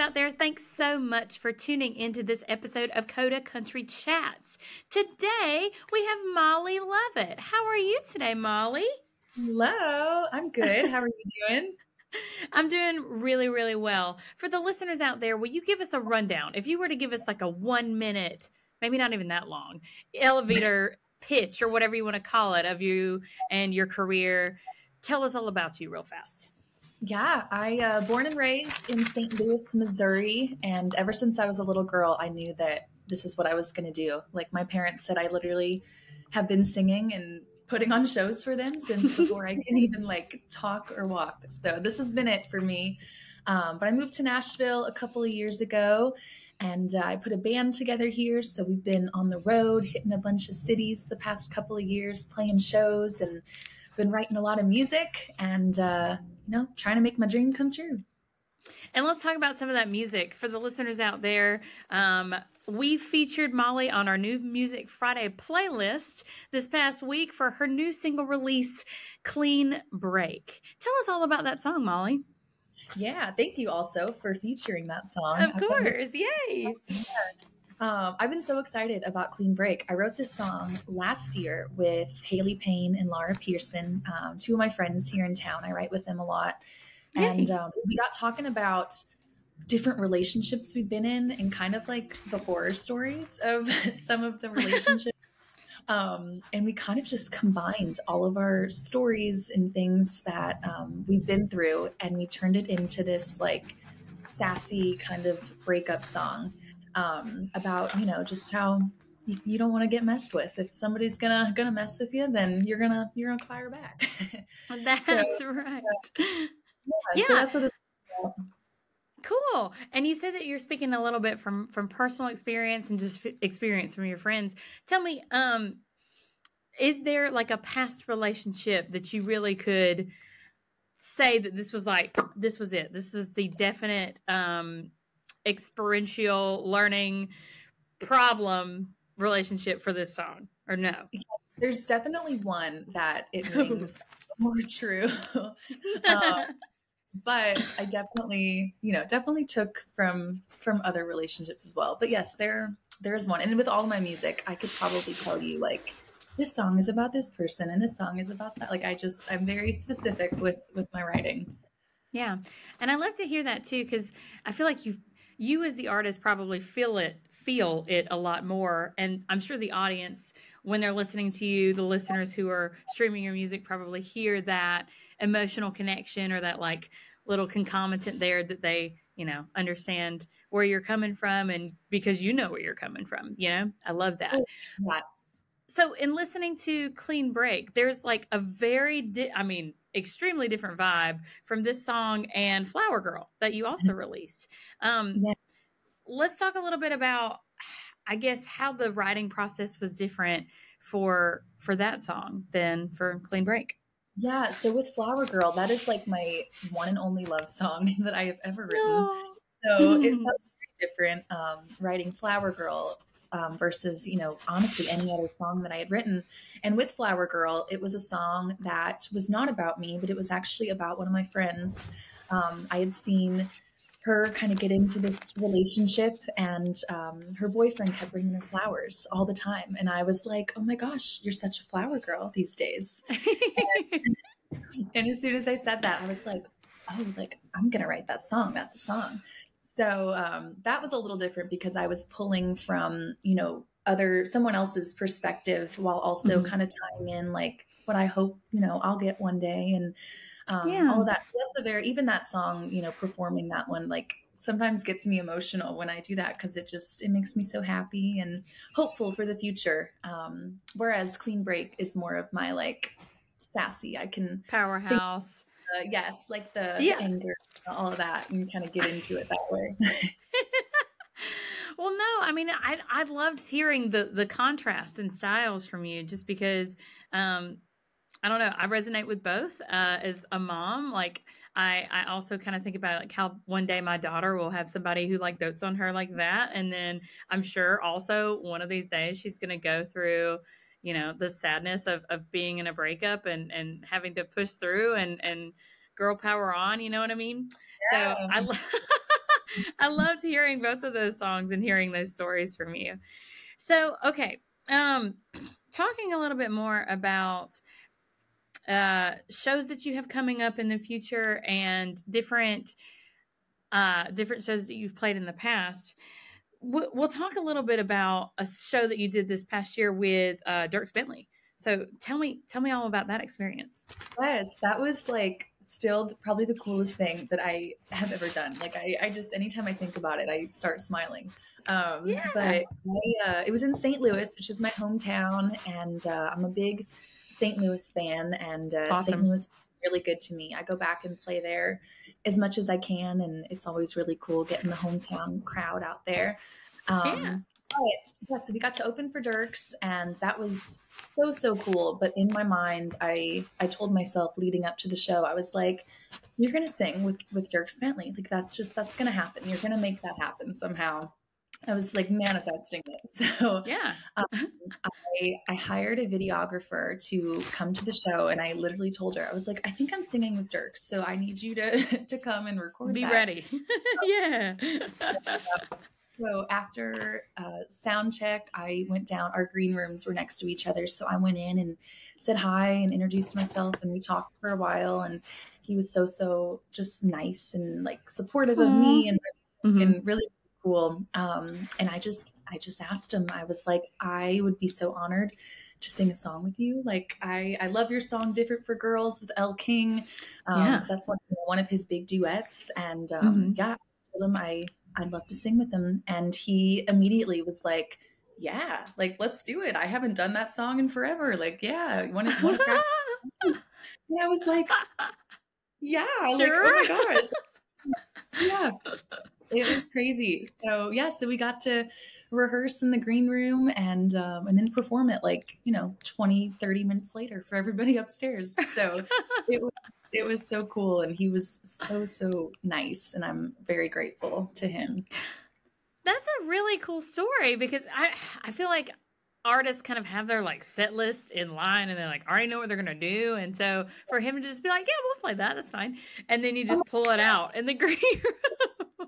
out there, thanks so much for tuning into this episode of Coda Country Chats. Today, we have Molly Lovette. How are you today, Molly? Hello, I'm good. How are you doing? I'm doing really, really well. For the listeners out there, will you give us a rundown? If you were to give us like a 1 minute, maybe not even that long, elevator pitch or whatever you want to call it of you and your career, tell us all about you real fast. Yeah, I born and raised in St. Louis, Missouri, and ever since I was a little girl, I knew that this is what I was going to do. Like my parents said, I literally have been singing and putting on shows for them since before I can even like talk or walk. So this has been it for me. But I moved to Nashville a couple of years ago, and I put a band together here. So we've been on the road, hitting a bunch of cities the past couple of years, playing shows, and been writing a lot of music and, trying to make my dream come true. And let's talk about some of that music. For the listeners out there, we featured Molly on our new Music Friday playlist this past week for her new single release, Clean Break. Tell us all about that song, Molly. Yeah, thank you also for featuring that song. Of course, yay! I've been so excited about Clean Break. I wrote this song last year with Haley Payne and Laura Pearson, two of my friends here in town. I write with them a lot. And we got talking about different relationships we've been in and kind of like the horror stories of some of the relationships. And we kind of just combined all of our stories and things that we've been through, and we turned it into this like sassy kind of breakup song. About, just how you don't want to get messed with. If somebody's gonna mess with you, then you're gonna fire back. That's right. Yeah. So that's what it's about. Cool. And you said that you're speaking a little bit from personal experience and just experience from your friends. Tell me, is there like a past relationship that you really could say that this was it? This was the definite experiential learning problem relationship for this song, or no? Yes, there's definitely one that it rings more true. But I definitely took from other relationships as well. But yes, there is one. And with all my music, I could probably tell you like this song is about this person and this song is about that. Like I'm very specific with my writing. Yeah. And I love to hear that too, because I feel like you as the artist probably feel it a lot more. And I'm sure the audience, when they're listening to you, the listeners who are streaming your music probably hear that emotional connection or that like little concomitant there that they, understand where you're coming from, and because you know where you're coming from, I love that. Yeah. So in listening to Clean Break, there's like a very, extremely different vibe from this song and Flower Girl that you also released. Let's talk a little bit about, I guess, how the writing process was different for that song than for Clean Break. Yeah. So with Flower Girl, that is like my one and only love song that I have ever written. No. So it felt very different writing Flower Girl versus, honestly, any other song that I had written. And with Flower Girl, it was a song that was not about me, but it was actually about one of my friends. I had seen her kind of get into this relationship, and her boyfriend kept bringing her flowers all the time. And I was like, oh my gosh, you're such a flower girl these days. And as soon as I said that, I was like, oh, like I'm going to write that song. That's a song. So that was a little different because I was pulling from, someone else's perspective while also kind of tying in like what I hope, I'll get one day. And all of that. So that's even that song, performing that one, like sometimes gets me emotional when I do that, because it makes me so happy and hopeful for the future. Whereas Clean Break is more of my like sassy, I can powerhouse. Yes, like the anger, all of that, and kind of get into it that way. Well, no, I loved hearing the contrast in styles from you, just because I don't know, I resonate with both as a mom. Like I also kind of think about like how one day my daughter will have somebody who like dotes on her like that, and then I'm sure also one of these days she's going to go through the sadness of being in a breakup and having to push through and girl power on, you know what I mean? Yeah. So I loved hearing both of those songs and hearing those stories from you. So, okay. Talking a little bit more about shows that you have coming up in the future and different shows that you've played in the past. We'll talk a little bit about a show that you did this past year with Dierks Bentley. So tell me all about that experience. Yes, that was like still probably the coolest thing that I have ever done. Like I just, anytime I think about it, I start smiling. But it was in St. Louis, which is my hometown, and I'm a big St. Louis fan, and Awesome. St. Louis is really good to me. I go back and play there as much as I can, and it's always really cool getting the hometown crowd out there. But so we got to open for Dierks, and that was so cool. But in my mind, I told myself leading up to the show, I was like, you're gonna sing with Dierks Bentley. Like that's gonna happen. You're gonna make that happen somehow. I was like manifesting it. So I hired a videographer to come to the show, and I literally told her, I was like, I think I'm singing with Dierks, so I need you to come and record. Be ready. Yeah. So after sound check, I went down. Our green rooms were next to each other, so I went in and said hi and introduced myself, and we talked for a while. And he was so just nice and like supportive of me, and really cool. And I just asked him. I was like, I would be so honored to sing a song with you. Like I love your song "Different for Girls" with Elle King. So that's one of his big duets. And I told him I'd love to sing with him. And he immediately was like, yeah, like, let's do it. I haven't done that song in forever. Like, yeah, you want to practice? And I was like, yeah, sure. Like, oh my gosh. Yeah, it was crazy. So so we got to rehearse in the green room and then perform it 20, 30 minutes later for everybody upstairs. So it was so cool, and he was so nice, and I'm very grateful to him. That's a really cool story, because I feel like artists kind of have their like set list in line, and they like already know what they're gonna do, and so for him to just be like, yeah, we'll play that's fine, and then you just pull it out in the green room.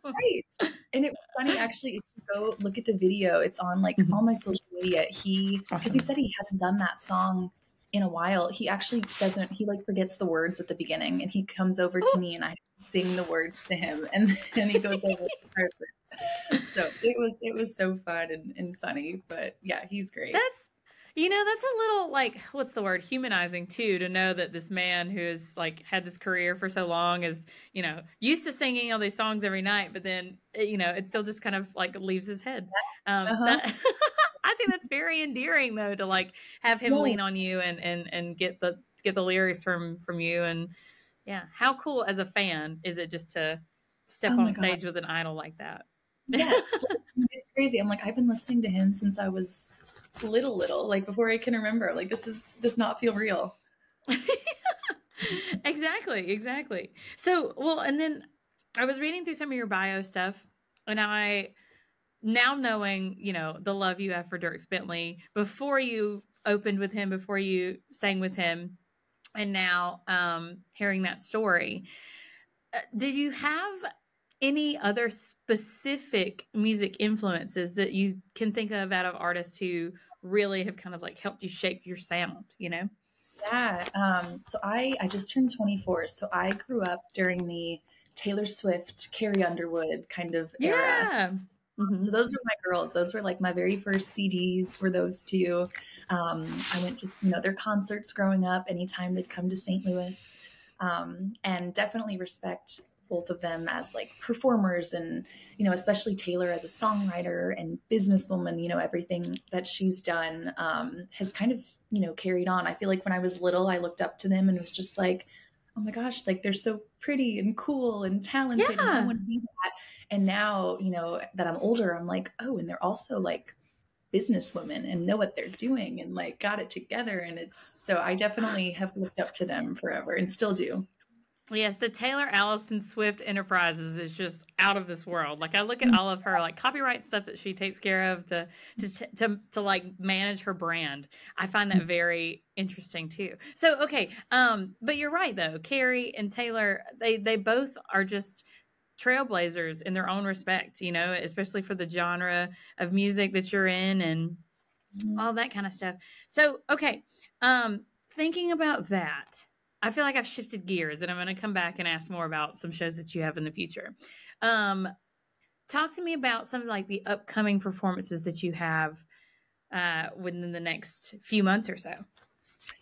Right. And it was funny, actually, if you go look at the video, it's on like all my social media. Because he said he hadn't done that song in a while. He actually doesn't, he like forgets the words at the beginning, and he comes over to me, and I sing the words to him, and then he goes over the person. So it was so fun and funny. But yeah, he's great. That's a little like, what's the word, humanizing too, to know that this man who has like had this career for so long is, used to singing all these songs every night, but then, it still just kind of like leaves his head. I think that's very endearing though, to like have him lean on you and get the lyrics from you. And yeah, how cool as a fan is it just to step on stage with an idol like that? Yes. It's crazy. I'm like, I've been listening to him since I was little, like before I can remember. Like does not feel real. Exactly. So, well, and then I was reading through some of your bio stuff, and I, now knowing, the love you have for Dierks Bentley, before you opened with him, before you sang with him, and now hearing that story, did you have any other specific music influences that you can think of out of artists who really have kind of like helped you shape your sound, Yeah. So I just turned 24. So I grew up during the Taylor Swift, Carrie Underwood kind of era. Yeah. So those were my girls. Those were like my very first CDs were those two. I went to, their concerts growing up anytime they'd come to St. Louis, and definitely respect both of them as like performers, and, especially Taylor as a songwriter and businesswoman. Everything that she's done has kind of, carried on. I feel like when I was little, I looked up to them and was just like, oh my gosh, like they're so pretty and cool and talented. And I want to be that. And now, that I'm older, I'm like, oh, and they're also like businesswomen and know what they're doing and like got it together. And so I definitely have looked up to them forever and still do. Yes, the Taylor Allison Swift Enterprises is just out of this world. Like I look at all of her like copyright stuff that she takes care of to like manage her brand. I find that very interesting too. So okay, but you're right though. Carrie and Taylor, they both are just trailblazers in their own respect, you know, especially for the genre of music that you're in and all that kind of stuff. So, okay, thinking about that, I feel like I've shifted gears and I'm going to come back and ask more about some shows that you have in the future. Um, Talk to me about some of like the upcoming performances that you have within the next few months or so.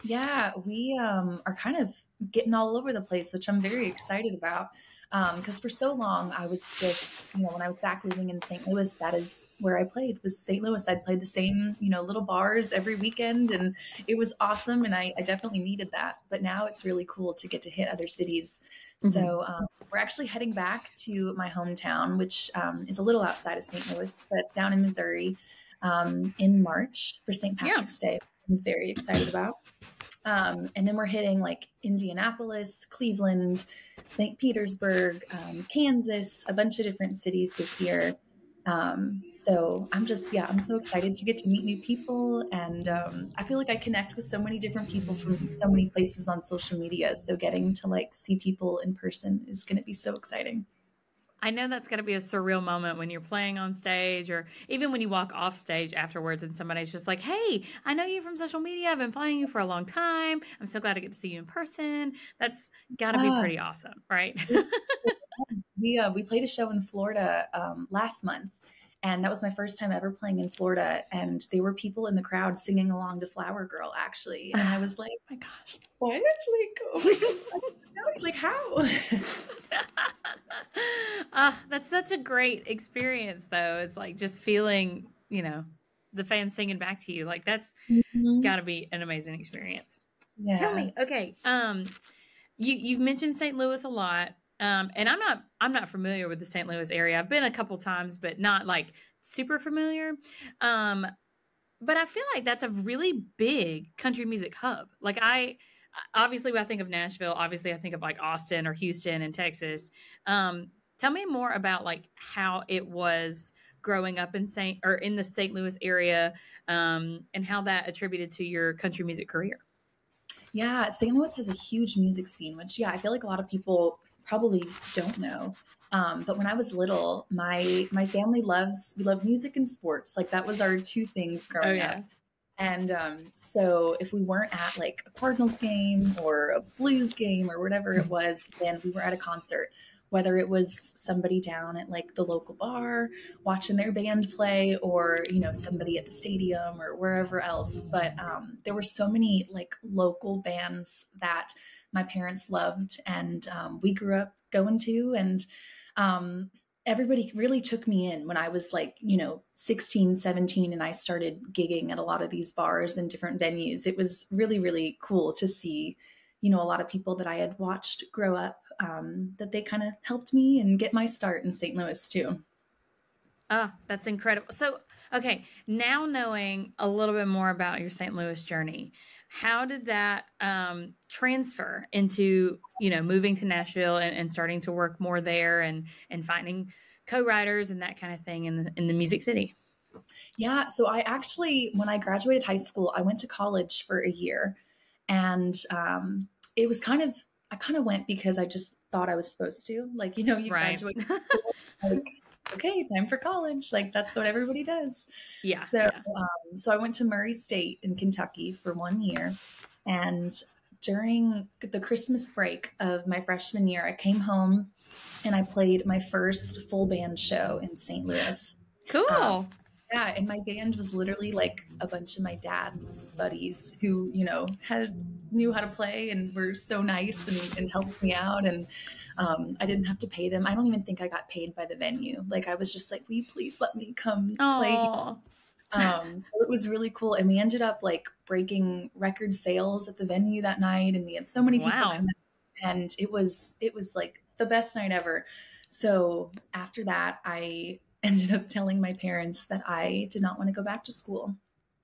Yeah, we are kind of getting all over the place, which I'm very excited about. Because for so long I was just, when I was back living in St. Louis, that is where I played, was St. Louis. I'd played the same, little bars every weekend, and it was awesome. And I definitely needed that. But now it's really cool to get to hit other cities. So we're actually heading back to my hometown, which is a little outside of St. Louis, but down in Missouri in March for St. Patrick's Day. I'm very excited about. And then we're hitting like Indianapolis, Cleveland, St. Petersburg, Kansas, a bunch of different cities this year. So I'm so excited to get to meet new people. And I feel like I connect with so many different people from so many places on social media. So getting to like see people in person is going to be so exciting. I know that's going to be a surreal moment when you're playing on stage or even when you walk off stage afterwards and somebody's just like, hey, I know you from social media. I've been following you for a long time. I'm so glad to get to see you in person. That's got to be pretty awesome, right? We played a show in Florida last month, and that was my first time ever playing in Florida. And there were people in the crowd singing along to Flower Girl, actually. And I was like, oh my gosh, what? Like how? That's such a great experience, though. It's like just feeling, the fans singing back to you. Like that's got to be an amazing experience. Yeah. Tell me, okay. You've mentioned St. Louis a lot. And I'm not familiar with the St. Louis area. I've been a couple times, but not like super familiar. But I feel like that's a really big country music hub. Like obviously when I think of Nashville, obviously I think of like Austin or Houston and Texas. Tell me more about like how it was growing up in the St. Louis area, and how that attributed to your country music career. Yeah, St. Louis has a huge music scene, which I feel like a lot of people probably don't know. But when I was little, my family we love music and sports. Like that was our two things growing up. And so if we weren't at like a Cardinals game or a Blues game or whatever it was, then we were at a concert, whether it was somebody down at like the local bar watching their band play or, somebody at the stadium or wherever else. But there were so many like local bands that my parents loved and we grew up going to. And everybody really took me in when I was like, 16, 17, and I started gigging at a lot of these bars and different venues. It was really, really cool to see, a lot of people that I had watched grow up, that they kind of helped me and get my start in St. Louis too. Oh, that's incredible. So, okay, now knowing a little bit more about your St. Louis journey, how did that transfer into, moving to Nashville and starting to work more there and finding co-writers and that kind of thing in the Music City? Yeah. So I actually, when I graduated high school, I went to college for a year, and it was I kind of went because I just thought I was supposed to, like, you graduate, like, okay, time for college. Like that's what everybody does. Yeah. So I went to Murray State in Kentucky for 1 year, and during the Christmas break of my freshman year, I came home and I played my first full band show in St. Louis. Cool. Yeah, and my band was literally like a bunch of my dad's buddies who, knew how to play and were so nice and helped me out. And I didn't have to pay them. I don't even think I got paid by the venue. Like I was just like, will you please let me come play? So it was really cool. And we ended up like breaking record sales at the venue that night. And we had so many people come in, and it was like the best night ever. So after that, I ended up telling my parents that I did not want to go back to school,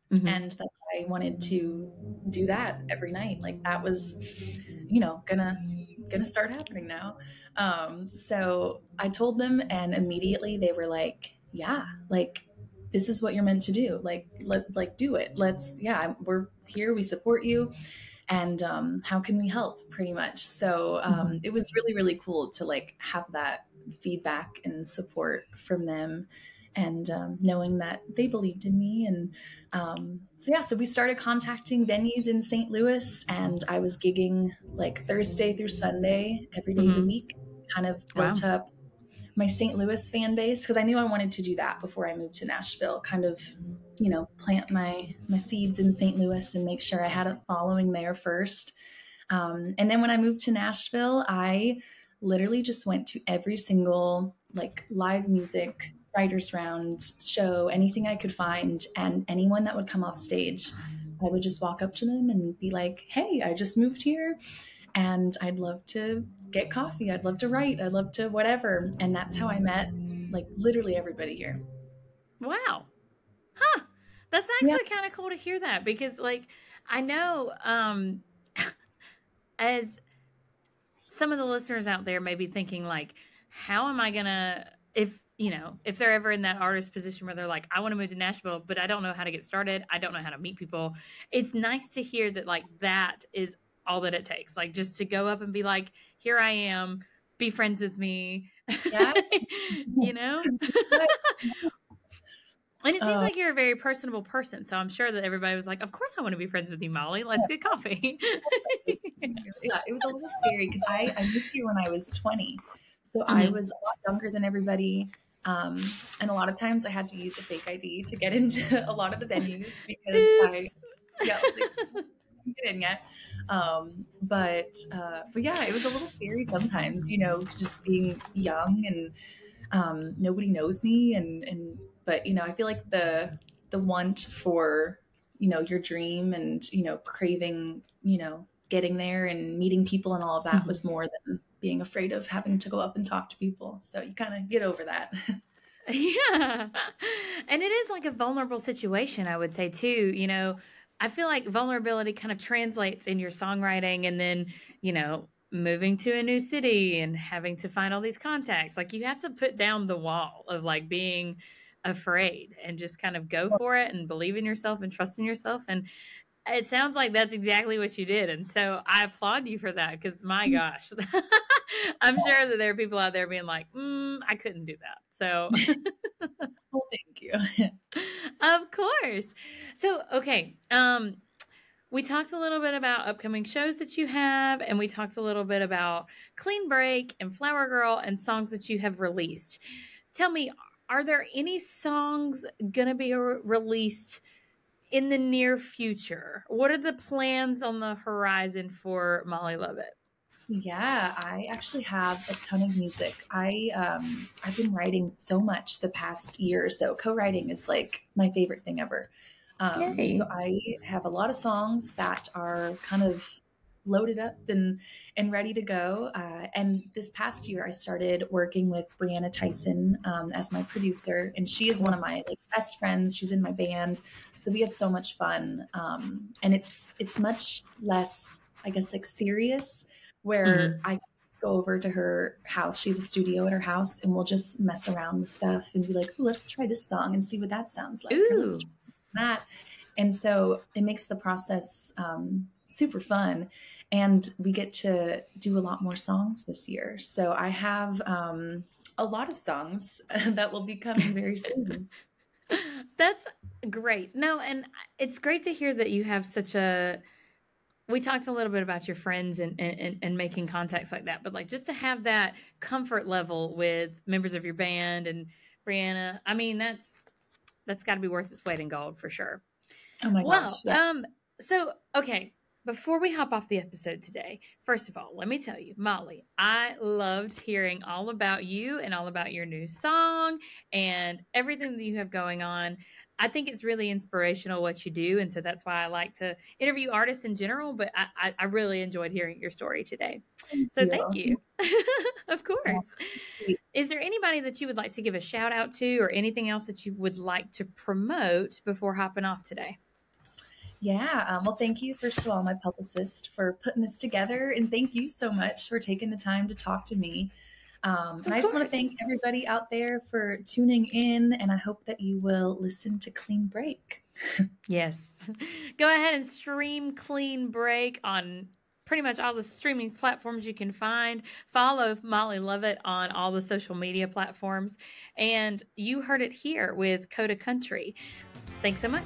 and that I wanted to do that every night. Like that was, gonna start happening now. So I told them, and immediately they were like, yeah, like this is what you're meant to do. Like do it. We're here. We support you. and how can we help, pretty much. So it was really, really cool to like have that feedback and support from them, and knowing that they believed in me. And so we started contacting venues in St. Louis, and I was gigging like Thursday through Sunday every day of the week. Kind of built Wow. up my St. Louis fan base, because I knew I wanted to do that before I moved to Nashville, kind of, plant my seeds in St. Louis and make sure I had a following there first. And then when I moved to Nashville, I literally just went to every single like live music writers round show, anything I could find, and anyone that would come off stage, I would just walk up to them and be like, hey, I just moved here and I'd love to get coffee. I'd love to write. I'd love to whatever. And that's how I met like literally everybody here. Wow. Huh. That's actually kind of cool to hear that, because like I know as some of the listeners out there may be thinking like, how am I gonna, if they're ever in that artist position where they're like, I want to move to Nashville, but I don't know how to get started. I don't know how to meet people. It's nice to hear that like that is all that it takes. Like just to go up and be like, here I am, be friends with me. Yeah. And it seems like you're a very personable person. So I'm sure that everybody was like, of course I want to be friends with you, Molly. Let's get coffee. Yeah, it was a little scary because I moved here when I was 20. So I was a lot younger than everybody. And a lot of times I had to use a fake ID to get into a lot of the venues because I didn't get in yet. But yeah, it was a little scary sometimes, just being young and nobody knows me. But, I feel like the want for, your dream and, craving, getting there and meeting people and all of that was more than being afraid of having to go up and talk to people. So you kind of get over that. Yeah. And it is like a vulnerable situation, I would say too. I feel like vulnerability kind of translates in your songwriting, and then, moving to a new city and having to find all these contacts. Like you have to put down the wall of like being afraid and just kind of go for it and believe in yourself and trust in yourself. And it sounds like that's exactly what you did. And so I applaud you for that, because my gosh, I'm sure that there are people out there being like, I couldn't do that. So well, thank you. Of course. So, okay. We talked a little bit about upcoming shows that you have, and we talked a little bit about Clean Break and Flower Girl and songs that you have released. Tell me, are there any songs going to be released in the near future? What are the plans on the horizon for Molly Lovette? Yeah, I actually have a ton of music. I've been writing so much the past year or so. Co-writing is like my favorite thing ever. So I have a lot of songs that are kind of loaded up and ready to go. And this past year, I started working with Brianna Tyson as my producer, and she is one of my like best friends. She's in my band, so we have so much fun. And it's much less, I guess, like serious. Where I just go over to her house. She's a studio at her house, and we'll just mess around with stuff and be like, "Oh, let's try this song and see what that sounds like." Or, let's try that. And so it makes the process super fun. And we get to do a lot more songs this year. So I have a lot of songs that will be coming very soon. That's great. No, and it's great to hear that you have such a, we talked a little bit about your friends and making contacts like that, but like just to have that comfort level with members of your band and Brianna, I mean, that's got to be worth its weight in gold for sure. Oh my gosh. Yes. So, okay, before we hop off the episode today, first of all, let me tell you, Molly, I loved hearing all about you and all about your new song and everything that you have going on. I think it's really inspirational what you do. And so that's why I like to interview artists in general, but I really enjoyed hearing your story today. Thank you. Of course. Is there anybody that you would like to give a shout out to, or anything else that you would like to promote before hopping off today? Yeah. Well, thank you, first of all, my publicist, for putting this together. And thank you so much for taking the time to talk to me. And I just want to thank everybody out there for tuning in. And I hope that you will listen to Clean Break. Yes. Go ahead and stream Clean Break on pretty much all the streaming platforms you can find. Follow Molly Lovette on all the social media platforms. And you heard it here with Coda Country. Thanks so much.